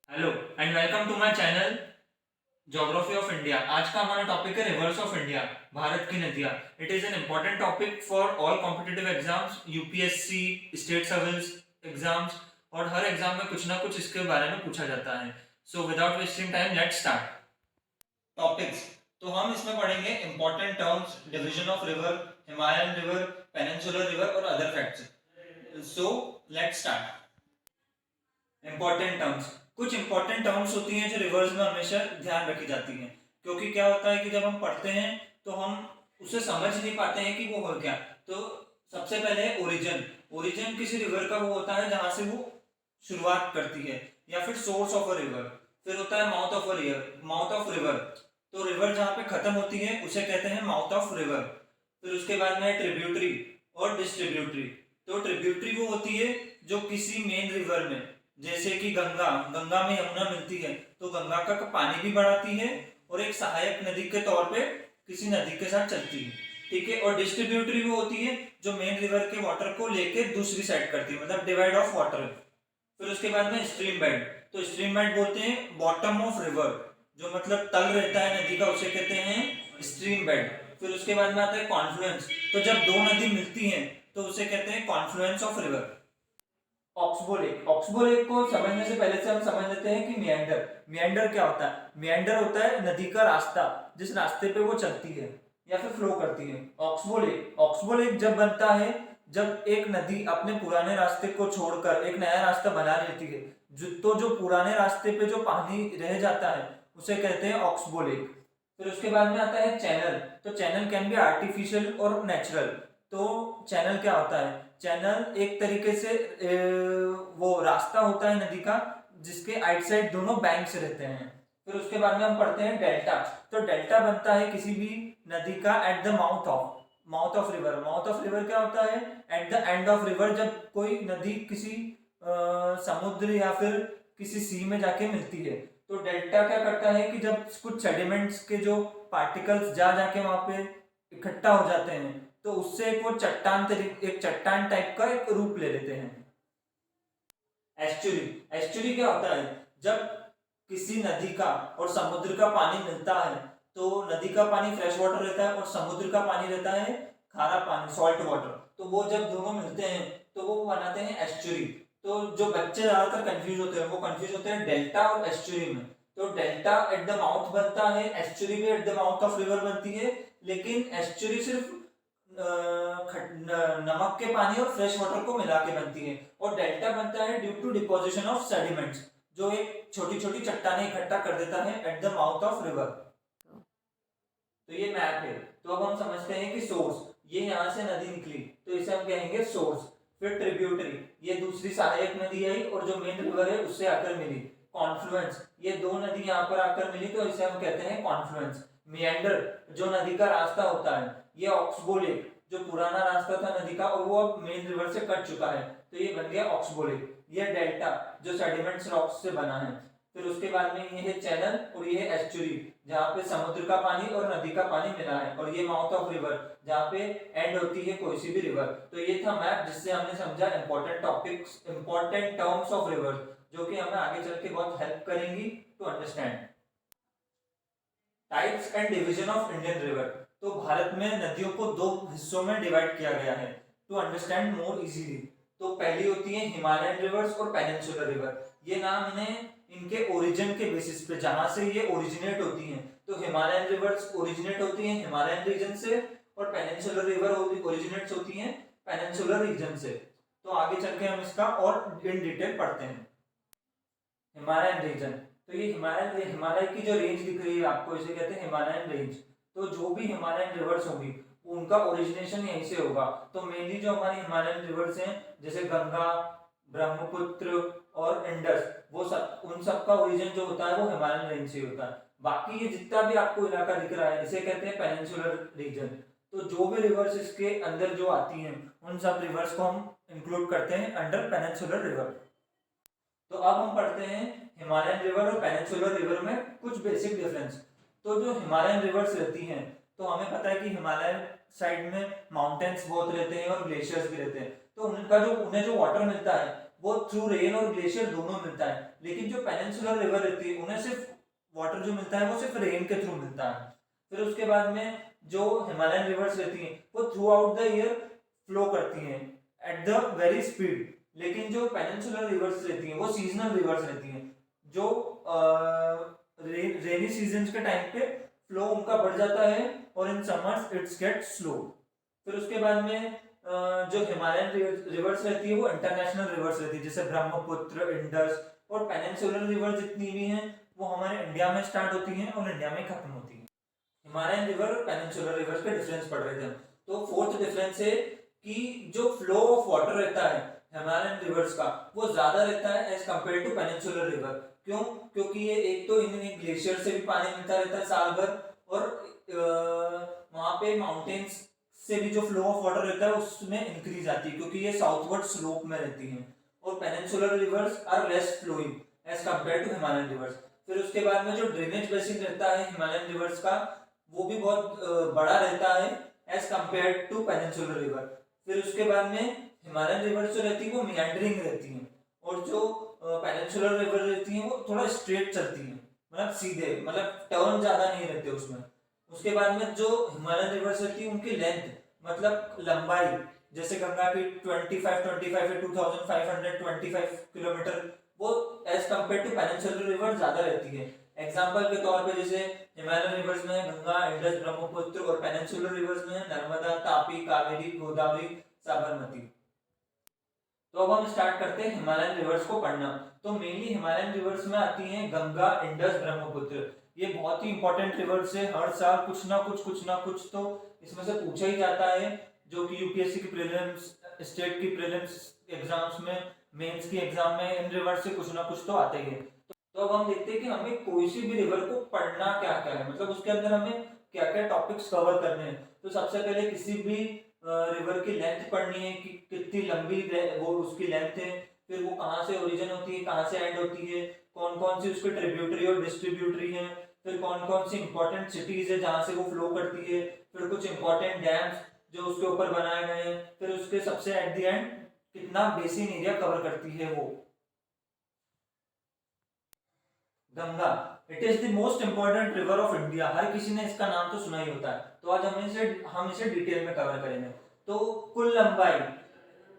Hello and welcome to my channel geography of India. आज का हमारा टॉपिक है रिवर्स ऑफ इंडिया, भारत की नदियाँ। It is an important topic for all competitive exams, UPSC, state civils exams, और हर exam में कुछ ना कुछ इसके बारे में पूछा जाता है। So without wasting time let's start topics. तो हम इसमें पढ़ेंगे important terms, division of river, Himalayan river, peninsular river और other facts. So let's start. Important terms, कुछ इंपॉर्टेंट टर्म्स होती हैं जो रिवर्स में हमेशा ध्यान रखी जाती हैं, क्योंकि क्या होता है कि जब हम पढ़ते हैं तो हम उसे समझ नहीं पाते हैं कि वो हो क्या। तो सबसे पहले ओरिजिन। ओरिजिन किसी रिवर का वो होता है जहां से वो शुरुआत करती है, या फिर सोर्स ऑफ अ रिवर। फिर होता है mouth of a river, mouth of river. तो रिवर जहाँ पे खत्म होती है उसे कहते हैं माउथ ऑफ रिवर। फिर उसके बाद में ट्रिब्यूटरी और डिस्ट्रीब्यूटरी। तो ट्रिब्यूटरी वो होती है जो किसी मेन रिवर में, जैसे कि गंगा, गंगा में यमुना मिलती है तो गंगा का पानी भी बढ़ाती है और एक सहायक नदी के तौर पे किसी नदी के साथ चलती है। ठीक है। और डिस्ट्रीब्यूटरी वो होती है जो मेन रिवर के वाटर को लेके दूसरी साइड करती है, मतलब डिवाइड ऑफ वाटर। फिर उसके बाद में स्ट्रीम बेड। तो स्ट्रीम बेड बोलते हैं बॉटम ऑफ रिवर, जो मतलब तल रहता है नदी का, उसे कहते हैं स्ट्रीम बेड। फिर उसके बाद में आता है कॉन्फ्लुएंस। तो जब दो नदी मिलती हैं तो उसे कहते हैं Confluence of river. Oxbow lake, oxbow lake को समझने से पहले से हम समझ लेते हैं कि मियंडर। मियंडर क्या होता है? मियंडर होता है नदी का रास्ता, जिस रास्ते पे वो चलती है या फिर फ्लो करती है। ऑक्सबो लेक, ऑक्सबो लेक जब बनता है जब एक नदी अपने पुराने रास्ते को छोड़कर एक नया रास्ता बना लेती है, जो पुराने रास्ते पे जो पानी रह जाता है उसे कहते हैं ऑक्सबो लेक। फिर उसके बाद में आता है चैनल। तो चैनल कैन बी आर्टिफिशियल और नेचुरल। तो चैनल क्या होता है? चैनल एक तरीके से वो रास्ता होता है नदी का जिसके आइट साइड दोनों बैंक्स रहते हैं। फिर उसके बाद में हम पढ़ते हैं डेल्टा। तो डेल्टा बनता है किसी भी नदी का eight the mouth of river. Mouth of river क्या होता है? At the end of river, जब कोई नदी किसी समुद्र या फिर किसी सी में जाके मिलती है। तो डेल्टा क्या करता है कि जब कुछ सेडिमेंट्स के जो पार्टिकल्स जा जाके वहां पे इकट्ठा हो जाते हैं तो उससे एक वो एक चट्टान टाइप का एक रूप ले लेते हैं। एस्चुरी, एस्चुरी क्या होता है? जब किसी नदी का और समुद्र का पानी मिलता है तो नदी का पानी फ्रेश वाटर रहता है और समुद्र का पानी रहता है खारा पानी, सॉल्ट वाटर। तो वो जब दोनों मिलते हैं तो वो बनाते हैं एस्चुरी। तो जो बच्चे ज्यादातर कंफ्यूज होते हैं वो कंफ्यूज होते हैं डेल्टा और एस्चुरी में। तो डेल्टा एट द माउथ बनता है, एस्चुरी भी eight the mouth of river बनती है, लेकिन एस्चुरी सिर्फ नमक के पानी और फ्रेश वाटर को मिला के बनती है। और डेल्टा बनता है due to deposition of sediments, जो एक छोटी छोटी चट्टानें इकट्ठा कर देता है at the mouth of river. तो ये मैप है। तो अब हम समझते हैं कि सोर्स, ये यहाँ से नदी निकली तो इसे हम कहेंगे सोर्स। फिर ट्रिब्यूटरी, ये दूसरी सहायक नदी आई और जो मेन रिवर है उससे आकर मिली। कॉन्फ्लुएंस, ये दो नदी यहाँ पर आकर मिली तो इसे हम कहते हैं कॉन्फ्लुएंस। मियंडर, जो नदी का रास्ता होता है। ये ऑक्सबो लेक, जो पुराना रास्ता था नदी का और वो अब मेन रिवर से कट चुका है तो ये बन गया ऑक्सबो लेक। ये डेल्टा, जो सेडिमेंट्स रॉक्स से बना है। फिर उसके बाद में ये है चैनल और ये है एस्चुरी, जहाँ पे समुद्र का पानी और नदी का पानी मिला है। और ये माउथ ऑफ रिवर, जहाँ पे एंड होती है कोई सी भी रिवर। तो ये था मैप जिससे हमने समझा important topics, important terms of river, जो कि हमें आगे चल के बहुत हेल्प करेंगी to understand. Types and division of Indian river. तो भारत में नदियों को दो हिस्सों में डिवाइड किया गया है टू अंडरस्टैंड मोर इजीली। तो पहली होती है हिमालयन रिवर्स और पेनिनसुलर रिवर। ये नाम इन्हें इनके ओरिजिन के बेसिस पे, जहां से ये ओरिजिनेट होती हैं। तो हिमालयन रिवर्स ओरिजिनेट होती हैं हिमालयन रीजन से और पेनिनसुलर रिवर ओरिजिनेट्स होती हैं पेनिनसुलर रीजन से। तो आगे चल के हम इसका और इन डिटेल पढ़ते हैं। हिमालयन रीजन, तो ये हिमालय की जो रेंज दिख रही है आपको, इसे कहते हैं हिमालयन रेंज। तो जो भी हिमालयन रिवर्स होंगी उनका ओरिजिनेशन यहीं से होगा। तो मेनली जो हमारी हिमालयन रिवर्स हैं जैसे गंगा, ब्रह्मपुत्र और इंडस, वो सब, उन सब का ओरिजिन जो होता है वो हिमालयन रेंज से होता है। बाकी ये जितना भी आपको इलाका दिख रहा है इसे कहते हैं पेनिनसुलर रीजन। तो जो भी रिवर्स इसके अंदर जो आती हैं उन सब रिवर्स को हम इंक्लूड करते हैं अंडर पेनिनसुलर रिवर। तो अब हम पढ़ते हैं हिमालयन रिवर और पेनिनसुलर रिवर में कुछ बेसिक डिफरेंस। तो जो हिमालयन रिवर्स रहती हैं, तो हमें पता है कि हिमालय साइड में माउंटेन्स बहुत रहते हैं और ग्लेशियर्स भी रहते हैं। तो उनका जो उन्हें जो वाटर मिलता है वो थ्रू रेन और ग्लेशियर दोनों मिलता है, लेकिन जो पेनिनसुलर रिवर रहती है उन्हें सिर्फ वाटर जो मिलता है वो सिर्फ रेन के थ्रू मिलता है। फिर उसके बाद में जो हिमालयन रिवर्स रहती हैं वो through out the year flow करती हैं एट द वेरी स्पीड, लेकिन जो पेनिनसुलर रिवर्स रहती हैं वो सीजनल रिवर्स रहती हैं, जो रेनी सीजन के टाइम पे फ्लो उनका बढ़ जाता है और in summers it's get slow. फिर उसके बाद में जो हिमालयन रिवर्स रहती है वो इंटरनेशनल रिवर्स रहती है, जैसे ब्रह्मपुत्र, इंडस और पेनिनसुलर रिवर जितनी भी हैं वो हमारे इंडिया में स्टार्ट होती हैं और इंडिया में खत्म होती हैं। हिमालयन रिवर और पेनिनसुलर रिवर्स के डिफरेंस पढ़ रहे थे। तो फोर्थ डिफरेंस है कि जो फ्लो ऑफ वाटर रहता है हिमालयन रिवर्स का वो ज्यादा रहता है as compare to peninsular river. क्यों? क्योंकि ये एक तो इन्हें ग्लेशियर से भी पानी मिलता रहता है साल भर, और वहां पे माउंटेन्स से भी जो फ्लो ऑफ वाटर रहता है उसमें इंक्रीज आती है क्योंकि ये साउथवर्ड स्लोप में रहती हैं। और peninsular rivers are less flowing as compare to Himalayan rivers. फिर उसके बाद में जो ड्रेनेज बेसिन रहता है हिमालयन रिवर्स का वो भी बहुत बड़ा रहता है as compare to peninsular river. फिर उसके बाद में हिमालयन रिवर्स जो रहती है वो मियांडरिंग रहती हैं, और जो पेनिनसुलर रिवर रहती हैं वो थोड़ा स्ट्रेट चलती हैं, मतलब सीधे, मतलब टर्न ज्यादा नहीं रहते उसमें। उसके बाद में जो हिमालयन रिवर्स रहती है उनकी लेंथ मतलब लंबाई, जैसे गंगा की 25 या 2525 किलोमीटर, वो as compare to peninsular river ज्यादा रहती है। एग्जाम्पल के तौर पे जैसे हिमालयन रिवर्स में गंगा, इंडस, ब्रह्मपुत्र, और पेनिनसुलर रिवर्स में नर्मदा, तापी, कावेरी, गोदावरी, साबरमती। तो अब हम स्टार्ट करते हैं हिमालयन रिवर्स को पढ़ना। तो मेनली हिमालयन रिवर्स में आती हैं गंगा, इंडस, ब्रह्मपुत्र। ये बहुत ही इंपॉर्टेंट रिवर्स है, हर साल कुछ ना कुछ तो इसमें से पूछा ही जाता है, जो कि यूपीएससी की प्रीलिम्स, स्टेट की प्रीलिम्स एग्जाम्स में, मेंस की एग्जाम में इन रिवर्स से कुछ ना कुछ तो आते ही है। तो अब हम देखते हैं कि हमें कोई सी भी रिवर को पढ़ना क्या क्या है, मतलब उसके अंदर हमें क्या क्या टॉपिक्स कवर करने हैं। तो सबसे पहले किसी भी रिवर की लेंथ पढ़नी है कि कितनी लंबी वो उसकी लेंथ है, फिर वो कहाँ से ओरिजिन होती है, कहाँ से एंड होती है, कौन कौन सी उसकी ट्रिब्यूटरी और डिस्ट्रीब्यूटरी है, फिर कौन कौन सी इंपॉर्टेंट सिटीज है जहाँ से वो फ्लो करती है, फिर कुछ इंपॉर्टेंट डैम्स जो उसके ऊपर बनाए गए हैं, फिर उसके सबसे एट द एंड कितना बेसिन एरिया कवर करती है वो। Ganga, it is the most important river of India. हर किसी ने इसका नाम तो सुना ही होता है, तो आज हम इसे डिटेल में कवर करेंगे। तो कुल लंबाई,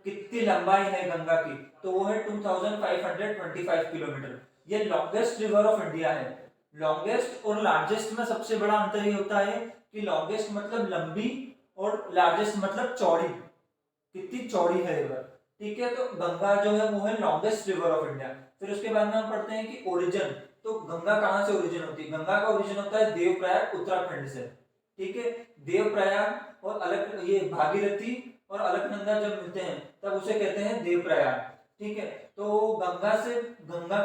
कितनी लंबाई है गंगा की, तो वो है 2525 किलोमीटर। ये लॉन्गेस्ट रिवर ऑफ इंडिया है। लॉन्गेस्ट और लार्जेस्ट में सबसे बड़ा अंतर ये होता है कि लॉन्गेस्ट मतलब लंबी और लार्जेस्ट मतलब चौड़ी, कितनी चौड़ी है रिवर। ठीक है, तो गंगा जो है वो है लॉन्गेस्ट रिवर ऑफ इंडिया। फिर उसके बाद में हम पढ़ते हैं कि ओरिजिन। तो गंगा कहाँ से ओरिजिन होती है? गंगा का ओरिजिन होता है देवप्रयाग, उत्तराखंड से। ठीक है, देवप्रयाग और अलग, ये भागीरथी और अलकनंदा जब मिलते हैं तब उसे कहते हैं देवप्रयाग। ठीक है, तो गंगा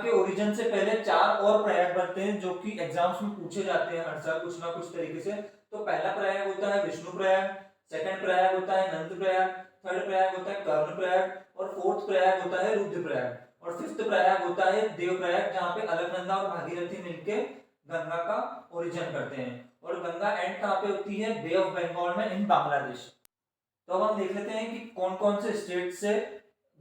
के ओरिजिन से पहले 4 और प्रयाग बनते हैं जो कि एग्जाम्स में पूछे जाते हैं हर साल कुछ ना कुछ तरीके से। तो पहला प्रयाग होता है विष्णु प्रयाग, सेकंड प्रयाग होता है नंद प्रयाग, थर्ड प्रयाग होता है कर्ण प्रयाग, और फोर्थ प्रयाग होता है रुद्र प्रयाग, और फिफ्थ प्रयाग होता है देव प्रयाग, जहाँ पे अलकनंदा और भागीरथी मिलके गंगा का ओरिजिन करते हैं। और गंगा एंड कहाँ पे होती है? बे ऑफ बंगाल में, इन बांग्लादेश। तो अब हम देख लेते हैं कि कौन कौन से स्टेट से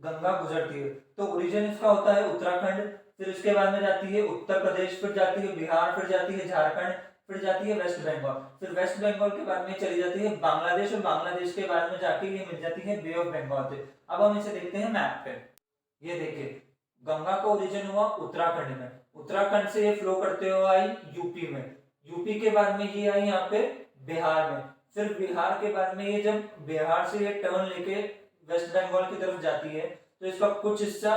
गंगा गुजरती है। तो ओरिजिन इसका होता है उत्तराखंड, फिर उसके बाद में जाती है उत्तर प्रदेश, फिर जाती है बिहार, फिर जाती है झारखंड, फिर जाती है वेस्ट बंगाल, फिर वेस्ट बंगाल के बाद में चली जाती है बांग्लादेश, और बांग्लादेश के बाद में जाके ये मिल जाती है बे ऑफ बंगाल से। अब हम इसे देखते हैं मैप पे। ये देखिए, गंगा का ओरिजिन हुआ उत्तराखंड में, उत्तराखंड से ये फ्लो करते हुए आई यूपी में, यूपी के बाद में ये आई यहाँ पे बिहार में, फिर बिहार के बाद में ये जब बिहार से ये टर्न लेके वेस्ट बंगाल की तरफ जाती है तो इसका कुछ हिस्सा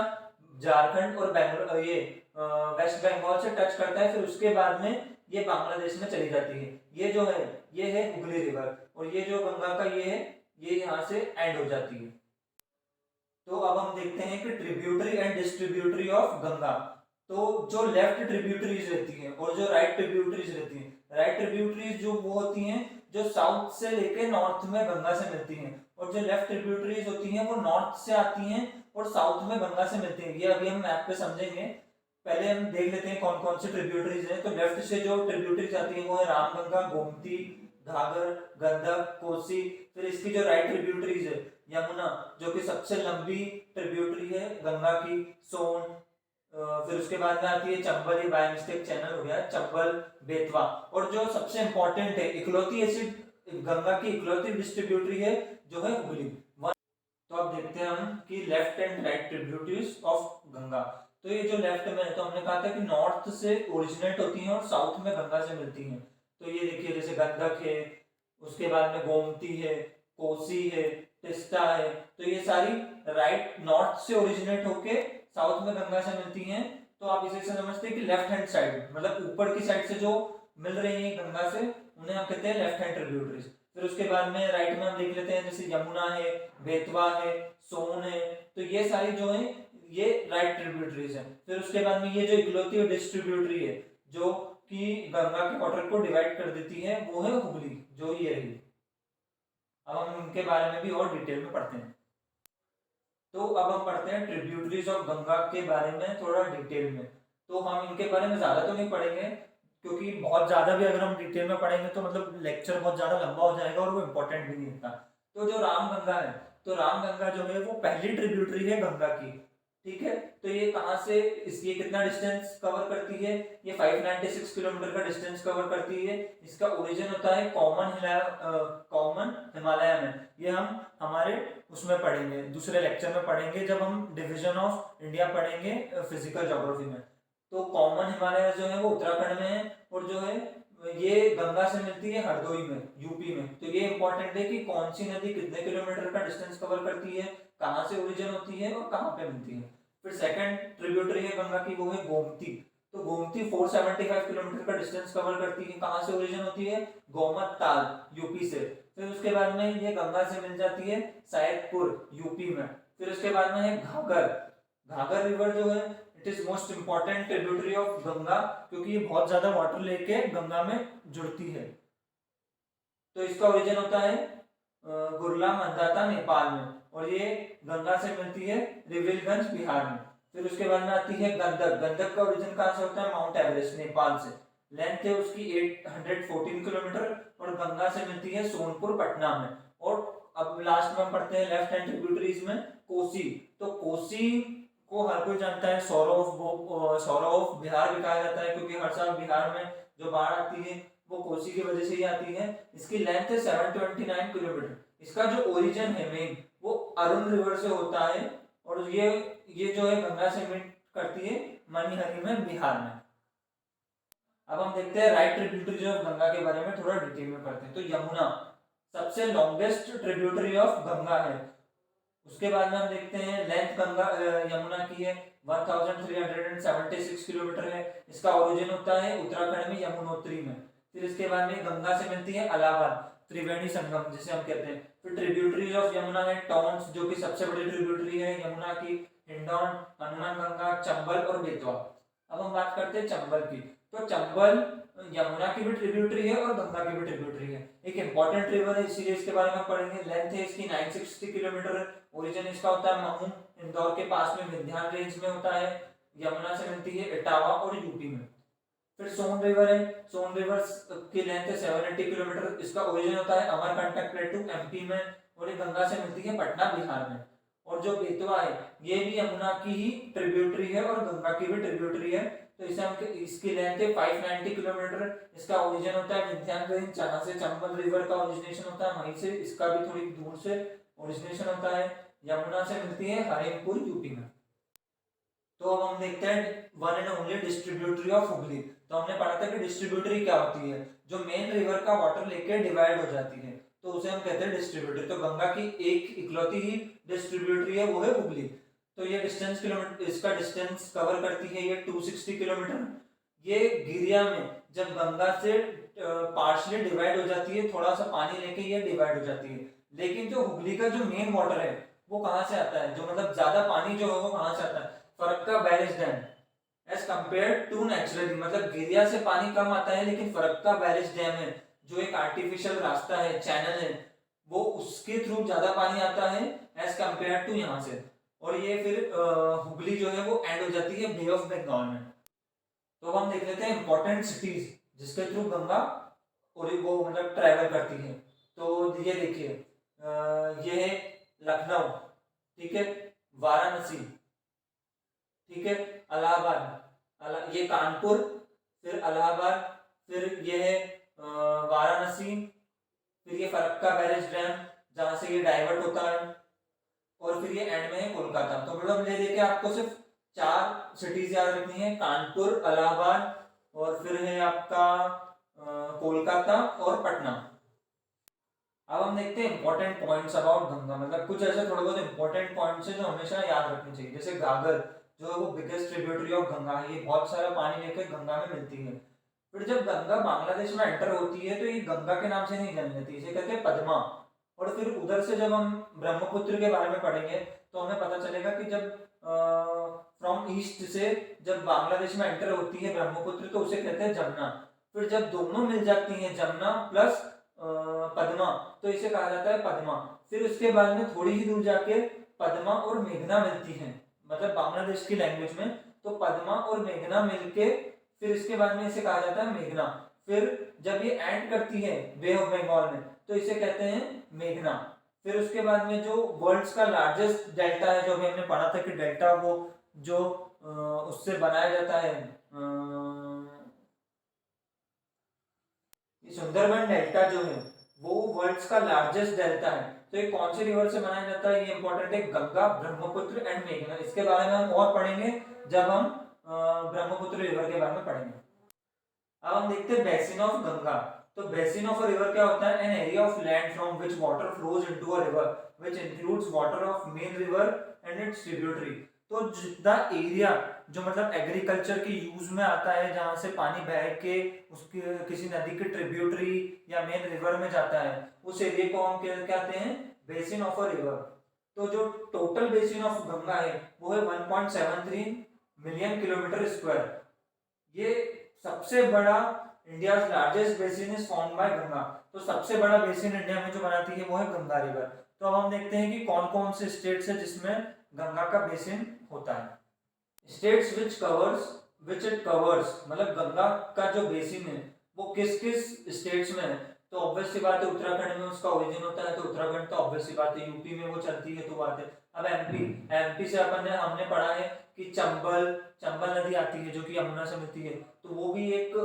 झारखंड और बैंगलोर, ये वेस्ट बंगाल से टच करता है, फिर उसके बाद में ये बांग्लादेश में चली जाती है। ये जो है ये है हुगली रिवर, और ये जो गंगा का ये है ये यहाँ से एंड हो जाती है। तो अब हम देखते हैं कि tributary and distributary of Ganga. तो जो लेफ्ट ट्रिब्यूटरीज रहती हैं और जो राइट ट्रिब्यूटरीज रहती हैं, राइट ट्रिब्यूटरीज जो वो होती हैं जो साउथ से लेके नॉर्थ में गंगा से मिलती हैं, और जो लेफ्ट ट्रिब्यूटरीज होती हैं वो नॉर्थ से आती हैं और साउथ में गंगा से मिलती हैं। ये अभी हम मैप पे समझेंगे, पहले हम देख लेते हैं कौन कौन सी ट्रिब्यूटरीज हैं। तो लेफ्ट से जो ट्रिब्यूटरीज आती है वो है रामगंगा, गोमती, घाघर, गंडक, कोसी। फिर इसकी जो राइट ट्रिब्यूटरीज है यमुना, जो कि सबसे लंबी ट्रिब्यूटरी है गंगा की, सोन। फिर उसके बाद में आती है चंबल, ये बाय मिस्टेक चैनल हो गया, चंबल, बेतवा। और जो सबसे इंपॉर्टेंट है, इकलौती ऐसी गंगा की इकलौती डिस्ट्रीब्यूटरी है जो है हुगली। तो अब देखते हैं हम कि left and right tributaries of Ganga. तो ये जो लेफ्ट में है, तो हमने कहा था कि नॉर्थ से ओरिजिनेट होती हैं और साउथ में गंगा से मिलती हैं। तो ये देखिए, जैसे गंडक है, उसके बाद में गोमती है, कोसी है, तिस्ता है। तो ये सारी राइट नॉर्थ से ओरिजिनेट होके साउथ में गंगा से मिलती हैं। तो आप इसे समझते हैं कि लेफ्ट हैंड साइड, मतलब ऊपर की साइड से जो मिल रही है गंगा से, उन्हें हम कहते हैं लेफ्ट हैंड ट्रिब्यूटरीज। फिर उसके बाद में राइट में हम देख लेते हैं, जैसे यमुना है, बेतवा है, सोन है। तो ये सारी जो है ये राइट ट्रिब्यूटरीज है। फिर उसके बाद में ये जो इकलौती डिस्ट्रीब्यूटरी है जो कि गंगा के वाटर को डिवाइड कर देती है, वो है हुगली, जो ये रही। अब हम इनके बारे में भी और डिटेल में पढ़ते हैं। तो अब हम पढ़ते हैं ट्रिब्यूटरीज ऑफ गंगा के बारे में थोड़ा डिटेल में। तो हम इनके बारे में ज्यादा तो नहीं पढ़ेंगे, क्योंकि बहुत ज्यादा भी अगर हम डिटेल में पढ़ेंगे तो मतलब लेक्चर बहुत ज्यादा लंबा हो जाएगा और वो इम्पोर्टेंट भी नहीं इतना। तो जो रामगंगा है, तो रामगंगा जो है वो पहली ट्रिब्यूटरी है गंगा की, ठीक है। तो ये कहाँ से, ये कितना डिस्टेंस कवर करती है, ये 596 किलोमीटर का डिस्टेंस कवर करती है। इसका ओरिजिन होता है कॉमन हिमालय में। ये हम हमारे उसमें पढ़ेंगे, दूसरे लेक्चर में पढ़ेंगे, जब हम डिवीजन ऑफ इंडिया पढ़ेंगे फिजिकल ज्योग्राफी में। तो कॉमन हिमालय जो है वो उत्तराखंड में है, और जो है ये गंगा से मिलती है हरदोई में, यूपी में। तो ये इंपॉर्टेंट है कि कौन सी नदी कितने किलोमीटर का डिस्टेंस कवर करती है, कहाँ से ओरिजिन होती है और कहाँ पे मिलती है। फिर सेकंड ट्रिब्यूटरी है गंगा की, वो है गोमती। तो गोमती 475 किलोमीटर का डिस्टेंस कवर करती है। कहाँ से ओरिजिन होती है, गोमत ताल, यूपी से। फिर उसके बाद में ये गंगा से मिल जाती है सैदपुर, यूपी में। फिर उसके बाद में है घाघर। घाघर रिवर जो है it is most important tributary of Ganga, क्योंकि ये बहुत ज्यादा वाटर लेके गंगा में जुड़ती है। तो इसका ओरिजिन होता है गुरला मंदाता, नेपाल में, और ये गंगा से मिलती है रिविलगंज, बिहार में। फिर उसके बाद में आती है गंडक। गंडक का ओरिजिन कहाँ से होता है, माउंट एवरेस्ट, नेपाल से। लेंथ है उसकी 814 किलोमीटर, और गंगा से मिलती है सोनपुर, पटना में। और अब लास्ट में हम पढ़ते हैं लेफ्ट हैंड ट्रिब्यूटरीज में कोसी। तो कोसी को हर कोई जानता है, सौरव ऑफ बिहार भी कहा जाता है, क्योंकि हर साल बिहार में जो बाढ़ आती है वो कोसी की वजह से ही आती है। इसकी लेंथ है 729 किलोमीटर। इसका जो ओरिजिन है मेन, वो अरुण रिवर से होता है, और ये जो है गंगा से मीट करती है मणिहरी में, बिहार में। अब हम देखते हैं राइट ट्रिब्यूटरी ऑफ गंगा के बारे में थोड़ा डिटेल में पढ़ते हैं। तो यमुना सबसे लॉन्गेस्ट ट्रिब्यूटरी ऑफ गंगा है। उसके बाद में हम देखते हैं लेंथ गंगा यमुना की है 1376 किलोमीटर है। इसका ओरिजिन होता है उत्तराखंड में, यमुनोत्री में। फिर इसके बाद में गंगा से मिलती है इलाहाबाद, त्रिवेणी संगम जिसे हम कहते हैं। फिर ट्रिब्यूटरीज ऑफ यमुना है टॉन्स, जो कि सबसे बड़ी ट्रिब्यूटरी है यमुना की, हिंडौन, हनुमान गंगा, चंबल और बेतवा। अब हम बात करते हैं चंबल की। तो चंबल यमुना की भी ट्रिब्यूटरी है और गंगा की भी ट्रिब्यूटरी है, एक इंपॉर्टेंट रिवर है, इसीलिए इसके बारे में पढ़ेंगे। लेंथ है इसकी 960 किलोमीटर। ओरिजिन इसका होता है महू, इंदौर के पास में विंध्यान रेंज में होता है। यमुना से मिलती है इटावा और यूपी में। फिर सोन रिवर है। सोन रिवर की लेंथ है 780 किलोमीटर। इसका ओरिजिन होता है अमरकंटक प्लेटू, एमपी में, और ये गंगा से मिलती है पटना, बिहार में। और जो बेतवा है ये भी यमुना की ही ट्रिब्यूटरी है और गंगा की भी ट्रिब्यूटरी है। तो इसे हम इसकी लेंथ है 590 किलोमीटर। इसका ओरिजिन होता है विंध्यान रेंज, जहां से चंबल रिवर का ओरिजिनेशन होता है, वहीं से इसका भी थोड़ी दूर से ओरिजिनेशन होता है। यमुना से मिलती है हरिमपुर, यूपी में। तो अब हम देखते हैं one and only distributary of Hooghly. तो हमने पढ़ा था कि डिस्ट्रीब्यूटरी क्या होती है, जो मेन रिवर का वाटर लेके डिवाइड हो जाती है, तो उसे हम कहते हैं डिस्ट्रीब्यूटरी। तो गंगा की एक इकलौती ही डिस्ट्रीब्यूटरी है, वो है हुगली। तो ये डिस्टेंस किलोमीटर, इसका डिस्टेंस कवर करती है ये 260 किलोमीटर। ये गिरिया में जब गंगा से पार्शली डिवाइड हो जाती है, थोड़ा सा पानी लेके ये डिवाइड हो जाती है। लेकिन जो हुगली का जो मेन वाटर है वो कहाँ से आता है, जो मतलब ज्यादा पानी जो है वो कहाँ से आता है, Farakka barrage dam as compare to naturally. मतलब गिरिया से पानी कम आता है, लेकिन फरक्का बैरेज डैम है जो एक आर्टिफिशियल रास्ता है, चैनल है, वो उसके थ्रू ज्यादा पानी आता है एज कंपेयर टू यहाँ से। और ये फिर हुगली जो है वो एंड हो जाती है बे ऑफ बंगाल में। तो हम देख लेते हैं इंपॉर्टेंट सिटीज जिसके थ्रू गंगा और वो मतलब ट्रैवल करती है। तो ये देखिए, ये है लखनऊ, ठीक है, वाराणसी, ठीक है, इलाहाबाद, ये कानपुर, फिर इलाहाबाद, फिर ये है वाराणसी, फिर ये फरक्का बैरेज डैम जहां से ये डाइवर्ट होता है, और फिर ये एंड में है कोलकाता। तो मतलब ये देखिए आपको सिर्फ 4 सिटीज याद रखनी है, कानपुर, इलाहाबाद, और फिर है आपका कोलकाता और पटना। अब हम देखते हैं इंपॉर्टेंट पॉइंट्स अबाउट गंगा, मतलब कुछ ऐसे थोड़े बहुत इंपॉर्टेंट पॉइंट्स है जो हमेशा याद रखने चाहिए। जैसे घाघर जो है वो बिगेस्ट ट्रिब्यूटरी ऑफ गंगा है, ये बहुत सारा पानी लेकर गंगा में मिलती है। फिर जब गंगा बांग्लादेश में एंटर होती है तो ये गंगा के नाम से नहीं जानी जाती, इसे कहते हैं पद्मा। और फिर उधर से जब हम ब्रह्मपुत्र के बारे में पढ़ेंगे तो हमें पता चलेगा कि जब फ्रॉम ईस्ट से जब बांग्लादेश में एंटर होती है ब्रह्मपुत्र तो उसे कहते हैं जमुना। फिर जब दोनों मिल जाती हैं जमुना प्लस पद्मा तो इसे कहा जाता है पद्मा। फिर उसके बाद में थोड़ी ही दूर जाके पद्मा और मेघना मिलती हैं, मतलब बांग्लादेश की लैंग्वेज में तो पद्मा और मेघना मिलके फिर इसके बाद में इसे कहा जाता है मेघना। फिर जब ये एंड करती है बे ऑफ बंगाल में तो इसे कहते हैं मेघना। फिर उसके बाद में जो वर्ल्ड्स का लार्जेस्ट डेल्टा है, जो अभी हमने पढ़ा था कि डेल्टा वो जो उससे बनाया जाता है, ये सुंदरबन डेल्टा जो है वो वर्ल्ड्स का लार्जेस्ट डेल्टा है। तो ये कौन से रिवर से बनाया जाता है, ये इंपॉर्टेंट है, गंगा, ब्रह्मपुत्र एंड मेघना। इसके बारे में हम और पढ़ेंगे जब हम ब्रह्मपुत्र रिवर के बारे में पढ़ेंगे। अब हम देखते हैं बेसिन ऑफ गंगा। तो बेसिन ऑफ अ रिवर क्या होता है, an area of land from which water flows into a river which includes water of main river and it's tributary. तो जितना एरिया जो मतलब एग्रीकल्चर के यूज में आता है, जहां से पानी बह के उसके किसी नदी के ट्रिब्यूटरी या मेन रिवर में जाता है, उस एरिया को हम क्या कहते हैं, बेसिन ऑफ अ रिवर। तो जो टोटल बेसिन ऑफ गंगा है वो है 1.73 मिलियन किलोमीटर स्क्वायर। ये सबसे बड़ा India largest basin is found by Ganga. तो सबसे बड़ा बेसिन इंडिया में जो बनाती है वो है गंगा रिवर। तो अब हम देखते हैं कि कौन कौन से स्टेट्स है जिसमें गंगा का बेसिन होता है। स्टेट्स विच इट कवर्स, मतलब गंगा का जो बेसिन है वो किस किस स्टेट्स में है। तो ऑब्वियस सी बात है उत्तराखंड में उसका ओरिजिन होता है, तो उत्तराखंड तो ऑब्वियस सी बात है, यूपी में वो चलती है तो बात है। अब एमपी से हमने पढ़ा है कि चंबल नदी आती है जो कि यमुना से मिलती है, तो वो भी एक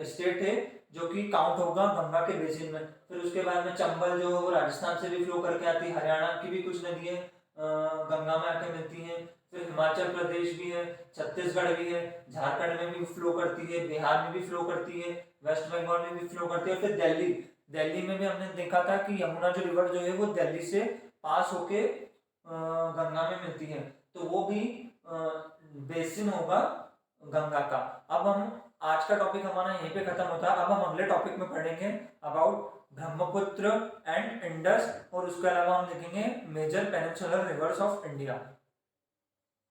स्टेट है जो कि काउंट होगा गंगा के बेसिन में। फिर उसके बाद में चंबल जो है वो राजस्थान से भी फ्लो करके आती है, हरियाणा की भी कुछ नदियां गंगा में आके मिलती हैं। फिर हिमाचल प्रदेश भी है, छत्तीसगढ़ भी है, झारखंड में भी फ्लो करती है, बिहार में भी फ्लो करती है, वेस्ट बंगाल में भी फ्लो करती है। फिर दिल्ली में भी हमने देखा था कि यमुना जो रिवर जो है वो दिल्ली से पास होके गंगा में मिलती है, तो वो भी बेसिन होगा गंगा का। अब हम आज का टॉपिक हमारा यहीं पे खत्म होता है। अब हम अगले टॉपिक में पढ़ेंगे अबाउट ब्रह्मपुत्र एंड इंडस, और उसके अलावा हम देखेंगे major peninsular rivers of India.